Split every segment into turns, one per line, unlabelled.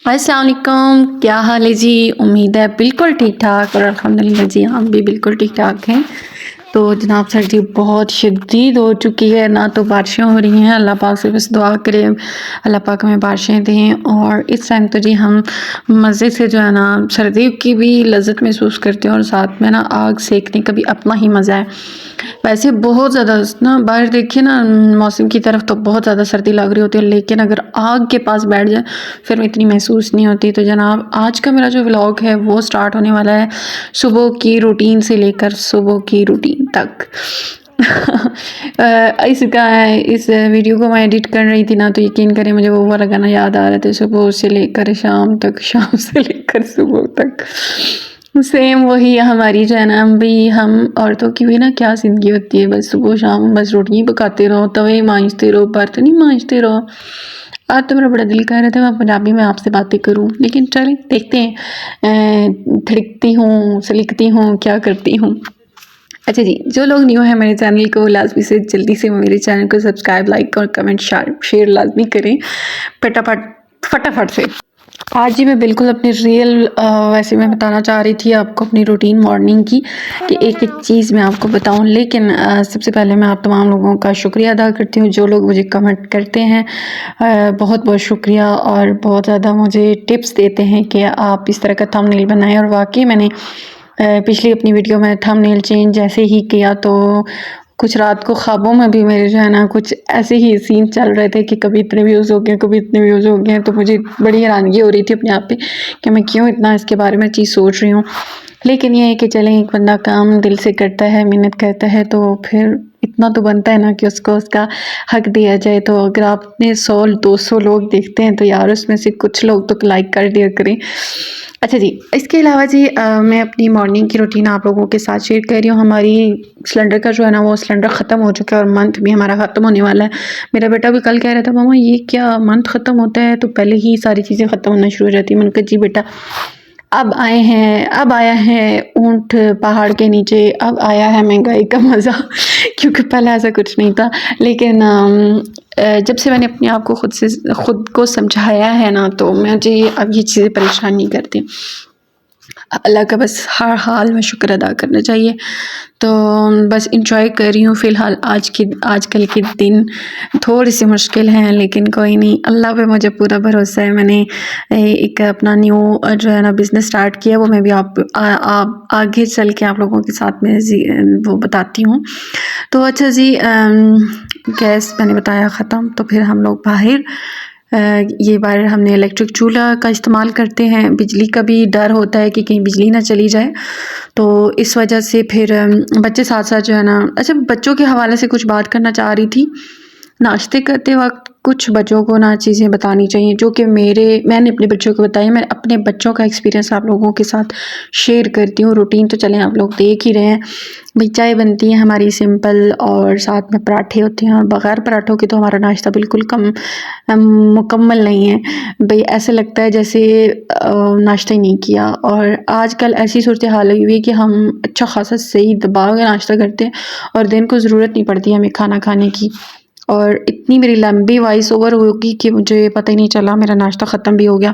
अस्सलाम वालेकुम, क्या हाल है जी? उम्मीद है बिल्कुल ठीक-ठाक और अल्हम्दुलिल्लाह जी हम भी बिल्कुल ठीक-ठाक हैं। तो जनाब सर्दी बहुत शदीद हो चुकी है, ना तो बारिशें हो रही हैं। अल्लाह पाक से बस दुआ करें अल्लाह पाक हमें बारिशें दें। और इस टाइम तो जी हम मज़े से जो है ना सर्दी की भी लज़्ज़त महसूस करते हैं और साथ में ना आग सेकने का भी अपना ही मज़ा है। वैसे बहुत ज़्यादा ना बाहर देखिए ना मौसम की तरफ तो बहुत ज़्यादा सर्दी लग रही होती है, लेकिन अगर आग के पास बैठ जाए फिर इतनी महसूस नहीं होती। तो जनाब आज का मेरा जो व्लॉग है वो स्टार्ट होने वाला है सुबह की रूटीन से लेकर सुबह की रूटीन तक। इस वीडियो को मैं एडिट कर रही थी ना, तो यकीन करें मुझे वो वाला गाना याद आ रहा था, सुबह से लेकर शाम तक, शाम से लेकर सुबह तक। सेम वही हमारी जो है ना, हम औरतों की भी ना क्या ज़िंदगी होती है, बस सुबह शाम बस रोटियाँ पकाते रहो, तवे मांजते रहो, बर्तन ही मांजते रहो। आज तो मेरा बड़ा दिल कर रहा था मैं पंजाबी में आपसे बातें करूं, लेकिन चलें देखते हैं थिड़कती हूँ, सलिकती हूँ, क्या करती हूँ। अच्छा जी, जो लोग न्यू हैं मेरे चैनल को लाजमी से जल्दी से मेरे चैनल को सब्सक्राइब, लाइक और कमेंट शेयर लाजमी करें फटाफट फटाफट से। आज जी मैं बिल्कुल अपनी वैसे मैं बताना चाह रही थी आपको अपनी रूटीन मॉर्निंग की कि एक एक चीज़ मैं आपको बताऊं, लेकिन सबसे पहले मैं आप तमाम लोगों का शुक्रिया अदा करती हूँ जो लोग मुझे कमेंट करते हैं। बहुत बहुत शुक्रिया और बहुत ज़्यादा मुझे टिप्स देते हैं कि आप इस तरह का थंबनेल बनाएं। और वाकई मैंने पिछली अपनी वीडियो में थंबनेल चेंज जैसे ही किया तो कुछ रात को ख्वाबों में भी मेरे जो है ना कुछ ऐसे ही सीन चल रहे थे कि कभी इतने व्यूज़ हो गए, कभी इतने व्यूज़ हो गए। तो मुझे बड़ी हैरानगी हो रही थी अपने आप पे कि मैं क्यों इतना इसके बारे में चीज़ सोच रही हूँ। लेकिन ये है कि चलें, एक बंदा काम दिल से करता है, मेहनत करता है, तो फिर इतना तो बनता है ना कि उसको उसका हक दिया जाए। तो अगर आपने 100-200 लोग देखते हैं तो यार उसमें से कुछ लोग तो लाइक कर दिया करें। अच्छा जी, इसके अलावा जी मैं अपनी मॉर्निंग की रूटीन आप लोगों के साथ शेयर कर रही हूँ। हमारी सिलेंडर का जो है ना वो सिलेंडर ख़त्म हो चुका है और मंथ भी हमारा ख़त्म होने वाला है। मेरा बेटा भी कल कह रहा था मम्मा ये क्या मंथ ख़त्म होता है तो पहले ही सारी चीज़ें ख़त्म होना शुरू हो जाती है। मैंने कहा जी बेटा अब आया है ऊँट पहाड़ के नीचे, अब आया है महंगाई का मज़ा। क्योंकि पहले ऐसा कुछ नहीं था। लेकिन जब से मैंने अपने आप को खुद को समझाया है ना, तो मुझे अब ये चीज़ें परेशान नहीं करती। अल्लाह का बस हर हाल में शुक्र अदा करना चाहिए। तो बस इंजॉय कर रही हूँ फ़िलहाल आजकल के दिन थोड़ी सी मुश्किल हैं, लेकिन कोई नहीं, अल्लाह पे मुझे पूरा भरोसा है। मैंने एक अपना न्यू जो है ना बिज़नेस स्टार्ट किया, वो मैं भी आप आगे चल के आप लोगों के साथ में वो बताती हूँ। तो अच्छा जी, गैस मैंने बताया ख़त्म, तो फिर हम लोग बाहर ये बार हमने इलेक्ट्रिक चूल्हा का इस्तेमाल करते हैं। बिजली का भी डर होता है कि कहीं बिजली ना चली जाए, तो इस वजह से फिर बच्चे साथ साथ जो है ना, अच्छा बच्चों के हवाले से कुछ बात करना चाह रही थी। नाश्ते करते वक्त कुछ बच्चों को ना चीज़ें बतानी चाहिए जो कि मैंने अपने बच्चों को बताई। मैं अपने बच्चों का एक्सपीरियंस आप लोगों के साथ शेयर करती हूँ। रूटीन तो चलें आप लोग देख ही रहे हैं भाई, चाय बनती है हमारी सिंपल और साथ में पराठे होते हैं, और बग़ैर पराठों के तो हमारा नाश्ता बिल्कुल मुकम्मल नहीं है भाई। ऐसा लगता है जैसे नाश्ता ही नहीं किया। और आजकल ऐसी सूरत हाल हुई है कि हम अच्छा खासा सही दबा के नाश्ता करते हैं और दिन को ज़रूरत नहीं पड़ती हमें खाना खाने की। और इतनी मेरी लंबी वॉइस ओवर होगी कि मुझे पता ही नहीं चला मेरा नाश्ता ख़त्म भी हो गया।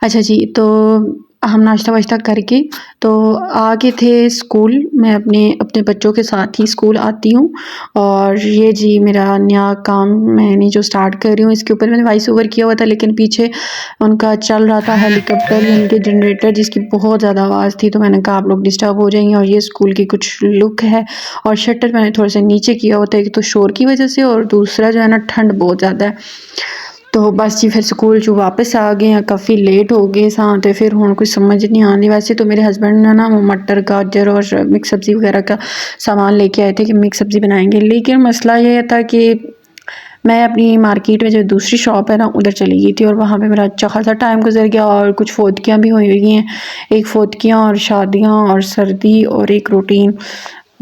अच्छा जी, तो हम नाश्ता वाश्ता करके तो आगे थे स्कूल। मैं अपने बच्चों के साथ ही स्कूल आती हूँ। और ये जी मेरा नया काम मैंने जो स्टार्ट कर रही हूँ, इसके ऊपर मैंने वॉइस ओवर किया हुआ था, लेकिन पीछे उनका चल रहा था हेलीकॉप्टर यानी कि जनरेटर, जिसकी बहुत ज़्यादा आवाज़ थी। तो मैंने कहा आप लोग डिस्टर्ब हो जाएंगे। और ये स्कूल की कुछ लुक है, और शटर मैंने थोड़ा सा नीचे किया होता है, एक तो शोर की वजह से और दूसरा जो है ना ठंड बहुत ज़्यादा है। तो बस जी फिर स्कूल चो वापस आ गए हैं, काफ़ी लेट हो गए सां, तो फिर हुण कुछ समझ नहीं आती। वैसे तो मेरे हस्बैंड ने ना वो मटर गाजर और मिक्स सब्ज़ी वगैरह का सामान लेके आए थे कि मिक्स सब्ज़ी बनाएंगे, लेकिन मसला ये था कि मैं अपनी मार्केट में जो दूसरी शॉप है ना उधर चली गई थी, और वहाँ पे मेरा अच्छा खासा टाइम गुजर गया। और कुछ फोतकियाँ भी हुई हुई हैं, एक फोतकियाँ और शादियाँ और सर्दी और एक रूटीन,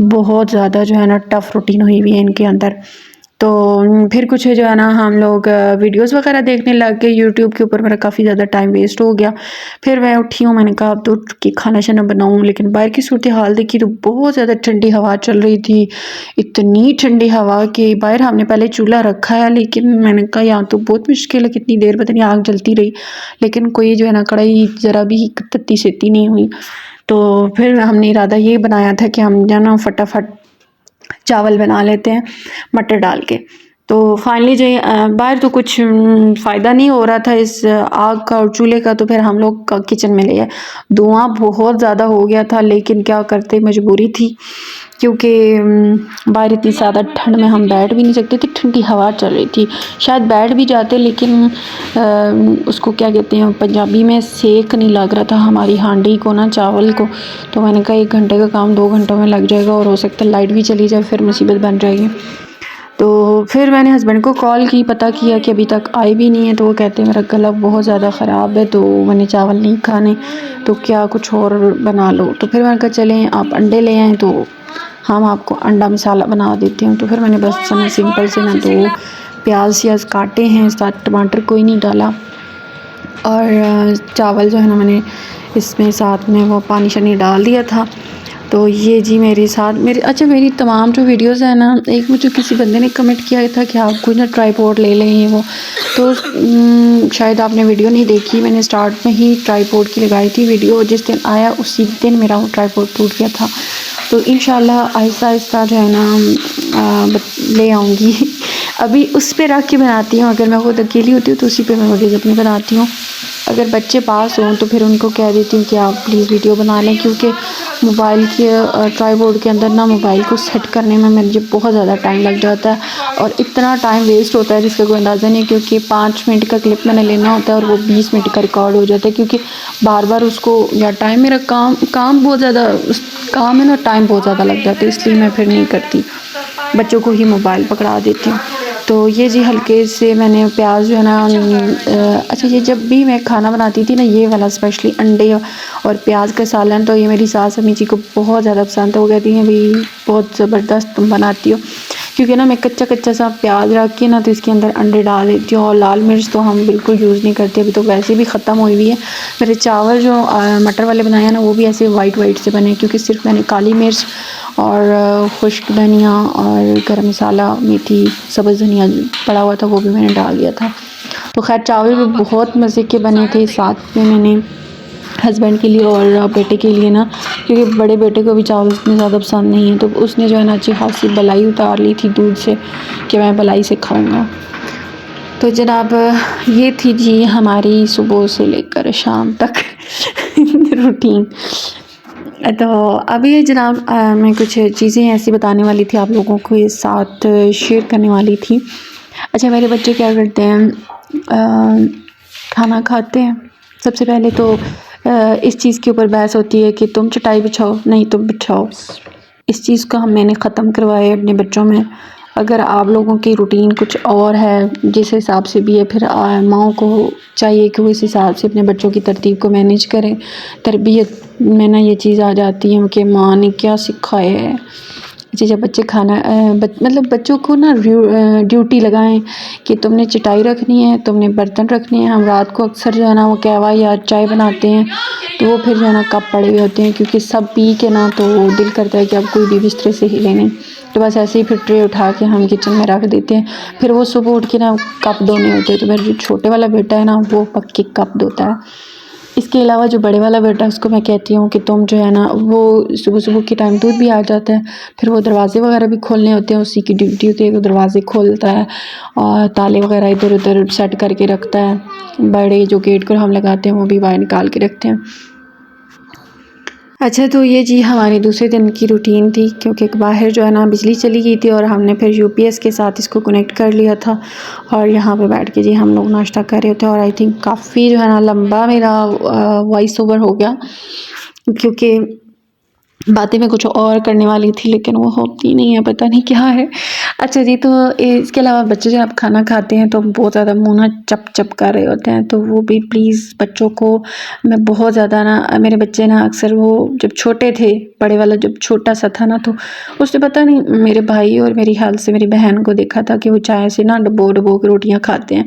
बहुत ज़्यादा जो है ना टफ़ रूटीन हुई हुई है इनके अंदर। तो फिर कुछ जो है ना हम लोग वीडियोस वगैरह देखने लग गए यूट्यूब के ऊपर। मेरा काफ़ी ज़्यादा टाइम वेस्ट हो गया। फिर मैं उठी हूँ, मैंने कहा अब तो उठ के खाना शाना बनाऊँ, लेकिन बाहर की सूरत हाल देखी तो बहुत ज़्यादा ठंडी हवा चल रही थी। इतनी ठंडी हवा कि बाहर हमने पहले चूल्हा रखा है, लेकिन मैंने कहा यहाँ तो बहुत मुश्किल है, कितनी देर पता नहीं आग जलती रही, लेकिन कोई जो है ना कढ़ाई ज़रा भी तत्ती सेती नहीं हुई। तो फिर हमने इरादा ये बनाया था कि हम जो ना फटाफट चावल बना लेते हैं मटर डाल के। तो फाइनली जो बाहर तो कुछ फ़ायदा नहीं हो रहा था इस आग का और चूल्हे का, तो फिर हम लोग किचन में ले आए। धुआं बहुत ज़्यादा हो गया था, लेकिन क्या करते, मजबूरी थी, क्योंकि बाहर इतनी ज़्यादा ठंड में हम बैठ भी नहीं सकते थे, ठंडी हवा चल रही थी। शायद बैठ भी जाते, लेकिन उसको क्या कहते हैं पंजाबी में, सेक नहीं लग रहा था हमारी हांडी को ना, चावल को। तो मैंने कहा 1 घंटे का काम 2 घंटों में लग जाएगा, और हो सकता है लाइट भी चली जाए, फिर मुसीबत बन जाएगी। तो फिर मैंने हस्बैंड को कॉल की, पता किया कि अभी तक आए भी नहीं है। तो वो कहते हैं मेरा गला बहुत ज़्यादा ख़राब है, तो मैंने चावल नहीं खाने, तो क्या कुछ और बना लो। तो फिर मैंने कहा चलें आप अंडे ले आएँ, तो हम आपको अंडा मसाला बना देते हैं। तो फिर मैंने बस ना सिंपल से ना 2 प्याज श्याज काटे हैं, साथ टमाटर कोई नहीं डाला, और चावल जो है ना मैंने इसमें साथ में वो पानी शानी डाल दिया था। तो ये जी मेरे साथ मेरी तमाम जो वीडियोस है ना, एक मुझे किसी बंदे ने कमेंट किया था कि आप कोई ना ट्राईपॉड ले लें ये वो, तो शायद आपने वीडियो नहीं देखी। मैंने स्टार्ट में ही ट्राईपॉड की लगाई थी वीडियो, जिस दिन आया उसी दिन मेरा वो ट्राईपॉड टूट गया था। तो इंशाल्लाह आहिस्ता आहिस्ता जो है ना ले आऊँगी। अभी उस पर रख के बनाती हूँ, अगर मैं खुद अकेली होती हूँ तो उसी पे मैं वीडियोज़ अपनी बनाती हूँ। अगर बच्चे पास हों तो फिर उनको कह देती हूँ कि आप प्लीज़ वीडियो बना लें, क्योंकि मोबाइल के ट्राईपॉड के अंदर ना मोबाइल को सेट करने में मुझे बहुत ज़्यादा टाइम लग जाता है, और इतना टाइम वेस्ट होता है जिसका कोई अंदाज़ा नहीं, क्योंकि 5 मिनट का क्लिप मैंने लेना होता है और वो 20 मिनट का रिकॉर्ड हो जाता है, क्योंकि बार बार उसको या टाइम मेरा काम बहुत ज़्यादा, उस काम में ना टाइम बहुत ज़्यादा लग जाता है, इसलिए मैं फिर नहीं करती, बच्चों को ही मोबाइल पकड़ा देती हूँ। तो ये जी हल्के से मैंने प्याज जो है ना अच्छा, ये जब भी मैं खाना बनाती थी ना, ये वाला स्पेशली अंडे और प्याज का सालन, तो ये मेरी सास अम्मी जी को बहुत ज़्यादा पसंद है। वो कहती हैं भाई बहुत ज़बरदस्त तुम बनाती हो, क्योंकि ना मैं कच्चा सा प्याज रख के ना तो इसके अंदर अंडे डाल देती हूँ। और लाल मिर्च तो हम बिल्कुल यूज़ नहीं करते, अभी तो वैसे भी ख़त्म हुई हुई है। मेरे चावल जो मटर वाले बनाए हैं ना, वो भी ऐसे वाइट से बने, क्योंकि सिर्फ मैंने काली मिर्च और खुश्क धनिया और गरम मसाला, मेथी, सब्ज़ धनिया पड़ा हुआ था, वो भी मैंने डाल दिया था। तो खैर चावल भी बहुत मज़े के बने थे। साथ में मैंने हस्बैंड के लिए और बेटे के लिए ना, क्योंकि बड़े बेटे को भी चावल इतने ज़्यादा पसंद नहीं है, तो उसने जो है ना अच्छी खासी बलाई उतार ली थी दूध से कि मैं बलाई से खाऊंगा। तो जनाब ये थी जी हमारी सुबह से लेकर शाम तक रूटीन। तो अभी जनाब मैं कुछ चीज़ें ऐसी बताने वाली थी आप लोगों के साथ शेयर करने वाली थी। अच्छा, मेरे बच्चे क्या करते हैं, खाना खाते हैं, सबसे पहले तो इस चीज़ के ऊपर बहस होती है कि तुम चटाई बिछाओ, नहीं तुम बिछाओ। इस चीज़ को मैंने ख़त्म करवाया अपने बच्चों में। अगर आप लोगों की रूटीन कुछ और है, जिस हिसाब से भी है, फिर माँओं को चाहिए कि वो इस हिसाब से अपने बच्चों की तरतीब को मैनेज करें। तरबियत में ना ये चीज़ आ जाती है कि माँ ने क्या सिखाया है। जब बच्चे खाना मतलब बच्चों को ना ड्यूटी लगाएं कि तुमने चटाई रखनी है, तुमने बर्तन रखने हैं। हम रात को अक्सर जो है ना वो कहवा या चाय बनाते हैं, तो वो फिर जो है ना कप पड़े हुए होते हैं, क्योंकि सब पी के ना तो दिल करता है कि अब कोई भी बिस्तरे से हिले नहीं। तो बस ऐसे ही फिर ट्रे उठा के हम किचन में रख देते हैं। फिर वो सुबह उठ के ना कप धोने होते हैं। तो मेरा जो छोटे वाला बेटा है ना, वो पक्के कप धोता है। इसके अलावा जो बड़े वाला बेटा है, उसको मैं कहती हूँ कि तुम जो है ना, वो सुबह के टाइम दूध भी आ जाता है, फिर वो दरवाज़े वगैरह भी खोलने होते हैं, उसी की ड्यूटी होती है कि दरवाज़े खोलता है और ताले वगैरह इधर उधर सेट करके रखता है। बड़े जो गेट को हम लगाते हैं वो भी बाहर निकाल के रखते हैं। अच्छा, तो ये जी हमारे दूसरे दिन की रूटीन थी, क्योंकि बाहर जो है ना बिजली चली गई थी और हमने फिर यूपीएस के साथ इसको कनेक्ट कर लिया था, और यहाँ पे बैठ के जी हम लोग नाश्ता कर रहे थे। और आई थिंक काफ़ी जो है ना लंबा मेरा वॉइस ओवर हो गया, क्योंकि बातें मैं कुछ और करने वाली थी लेकिन वो होती नहीं है, पता नहीं क्या है। अच्छा जी, तो इसके अलावा बच्चे जब खाना खाते हैं तो बहुत ज़्यादा मुँह ना चप-चप कर रहे होते हैं, तो वो भी प्लीज़ बच्चों को मैं बहुत ज़्यादा ना, मेरे बच्चे ना अक्सर वो जब छोटे थे, बड़े वाला जब छोटा-सा था ना, तो उसने पता नहीं मेरे भाई और मेरी हालत से मेरी बहन को देखा था कि वो चाय से ना डुबो-डुबो के रोटियाँ खाते हैं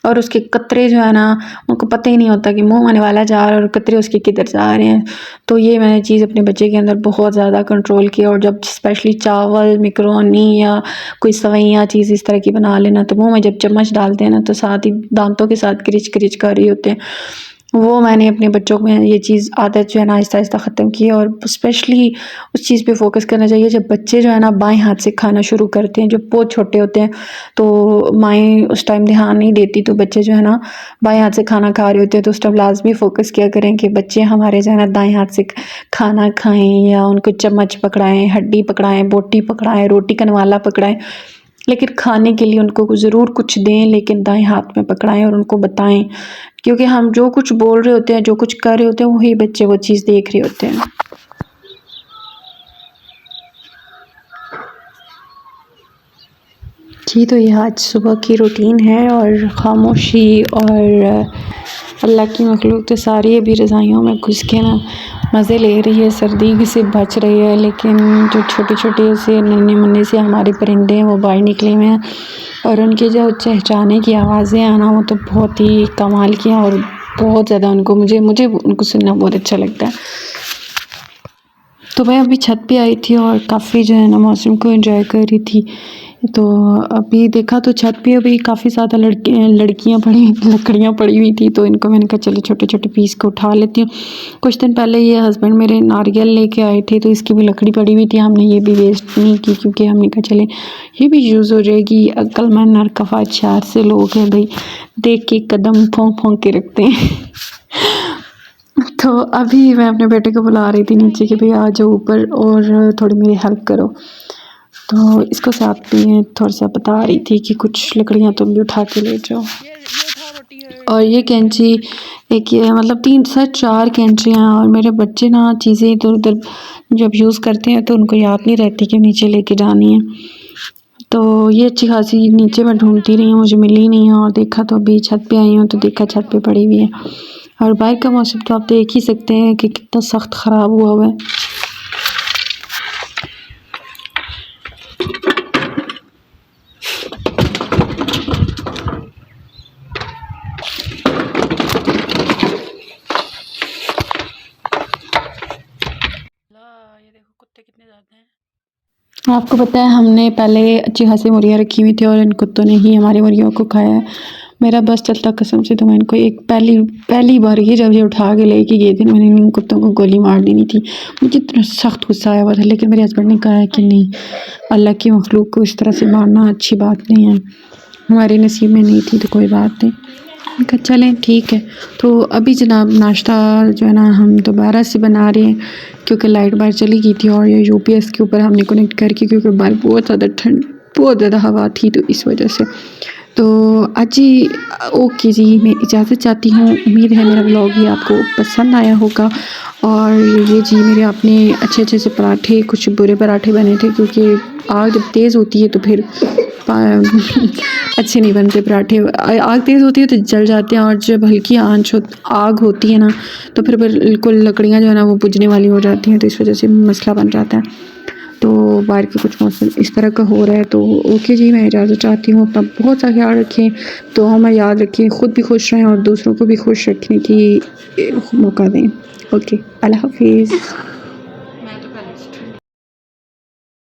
और उसके कतरे जो है ना, उनको पता ही नहीं होता कि मुँह आने वाला जा रहा है और कतरे उसके किधर जा रहे हैं। तो ये मैंने चीज़ अपने बच्चे के अंदर बहुत ज़्यादा कंट्रोल किया और जब स्पेशली चावल, मैकरोनी या कोई सेवइयाँ चीज़ इस तरह की बना लेना, तो मुँह में जब चम्मच डालते हैं ना, तो साथ ही दाँतों के साथ किरिच-किरिच कर रहे होते हैं। वो मैंने अपने बच्चों में ये चीज़ आदत जो है ना आहिस्ता-आहिस्ता ख़त्म की है और स्पेशली उस चीज़ पे फ़ोकस करना चाहिए जब बच्चे जो है ना बाएँ हाथ से खाना शुरू करते हैं, जब बहुत छोटे होते हैं, तो माएँ उस टाइम ध्यान नहीं देती, तो बच्चे जो है ना बाएँ हाथ से खाना खा रहे होते हैं, तो उस टाइम लाज़मी फ़ोकस किया करें कि बच्चे हमारे जो है ना दाएँ हाथ से खाना खाएँ या उनको चम्मच पकड़ाएँ, हड्डी पकड़ाएँ, बोटी पकड़ाएँ, रोटी का नवाला पकड़ाएँ। लेकिन खाने के लिए उनको ज़रूर कुछ दें, लेकिन दाएँ हाथ में पकड़ाएँ और उनको बताएँ, क्योंकि हम जो कुछ बोल रहे होते हैं, जो कुछ कर रहे होते हैं, वही बच्चे वो चीज़ देख रहे होते हैं। जी, तो ये आज सुबह की रूटीन है और ख़ामोशी और अल्लाह की मखलूक तो सारी अभी रज़ाइयों में घुस के ना मज़े ले रही है, सर्दी से बच रही है, लेकिन जो छोटे-छोटे से नन्हे-मुन्ने से हमारे परिंदे हैं वो बाहर निकले हुए हैं और उनके जो चहचहाने की आवाज़ें हैं ना, वो तो बहुत ही कमाल की हैं और बहुत ज़्यादा मुझे उनको सुनना बहुत अच्छा लगता है। तो मैं अभी छत पे आई थी और काफ़ी जो है ना मौसम को एंजॉय कर रही थी। तो अभी देखा तो छत पे अभी काफ़ी ज़्यादा लकड़ियाँ पड़ी हुई थी, तो इनको मैंने कहा चलो छोटे-छोटे पीस को उठा लेती हूँ। कुछ दिन पहले ये हस्बैंड मेरे नारियल लेके आए थे, तो इसकी भी लकड़ी पड़ी हुई थी, हमने ये भी वेस्ट नहीं की क्योंकि हमने कहा चले ये भी यूज़ हो जाएगी। अक्लमंद और काफ़ाचार से लोग हैं भाई, देख के कदम भौं-भौं के रखते हैं। तो अभी मैं अपने बेटे को बुला रही थी नीचे कि भई आ जाओ ऊपर और थोड़ी मेरी हेल्प करो। तो इसको साथ में थोड़ा-सा बता रही थी कि कुछ लकड़ियाँ तुम भी उठा के ले जाओ। और ये कैंची एक ये मतलब 3 से 4 कैंचियाँ हैं और मेरे बच्चे ना चीज़ें इधर-उधर जब यूज़ करते हैं तो उनको याद नहीं रहती कि नीचे लेके जानी है। तो ये अच्छी खासी नीचे मैं ढूँढती रही हूँ, मुझे मिली नहीं है और देखा तो अभी छत पे आई हूँ तो देखा छत पे पड़ी हुई है। और बाहर का मौसम तो आप देख ही सकते हैं कि कितना सख्त ख़राब हुआ हुआ है। ये देखो कुत्ते कितने ज़्यादा हैं। आपको पता है हमने पहले अच्छी खासी मुर्गियाँ रखी हुई थी और इन कुत्तों ने ही हमारी मुर्गियों को खाया है। मेरा बस चलता कसम से, तो मैं इनको एक पहली बार ही जब ये उठा के लेके गए थे, मैंने इन कुत्तों को गोली मार देनी थी। मुझे इतना सख्त गुस्सा आया हुआ था, लेकिन मेरे हस्बैंड ने कहा है कि नहीं, अल्लाह की मखलूक को इस तरह से मारना अच्छी बात नहीं है। हमारे नसीब में नहीं थी तो कोई बात नहीं। मैंने कहा चलें ठीक है। तो अभी जनाब नाश्ता जो है ना हम दोबारा से बना रहे हैं क्योंकि लाइट बाहर चली गई थी और ये यूपीएस के ऊपर हमने कनेक्ट करके, क्योंकि बाहर बहुत ज़्यादा ठंड, बहुत ज़्यादा हवा थी, तो इस वजह से। तो जी ओके जी, मैं इजाज़त चाहती हूँ। उम्मीद है मेरा व्लॉग ही आपको पसंद आया होगा और ये जी मेरे आपने अच्छे से पराठे, कुछ बुरे पराठे बने थे क्योंकि आग जब तेज़ होती है तो फिर अच्छे नहीं बनते पराठे। आग तेज़ होती है तो जल जाते हैं और जब हल्की आग होती है ना, तो फिर बिल्कुल लकड़ियाँ जो है ना वो बुझने वाली हो जाती हैं, तो इस वजह से मसला बन जाता है। तो बाहर के कुछ मौसम इस तरह का हो रहा है। तो ओके जी, मैं इजाज़त चाहती हूँ। अपना बहुत सा ख्याल रखें, तो हमें याद रखें, ख़ुद भी खुश रहें और दूसरों को भी खुश रखने की मौका दें। ओके, अल्लाह हाफ़िज़।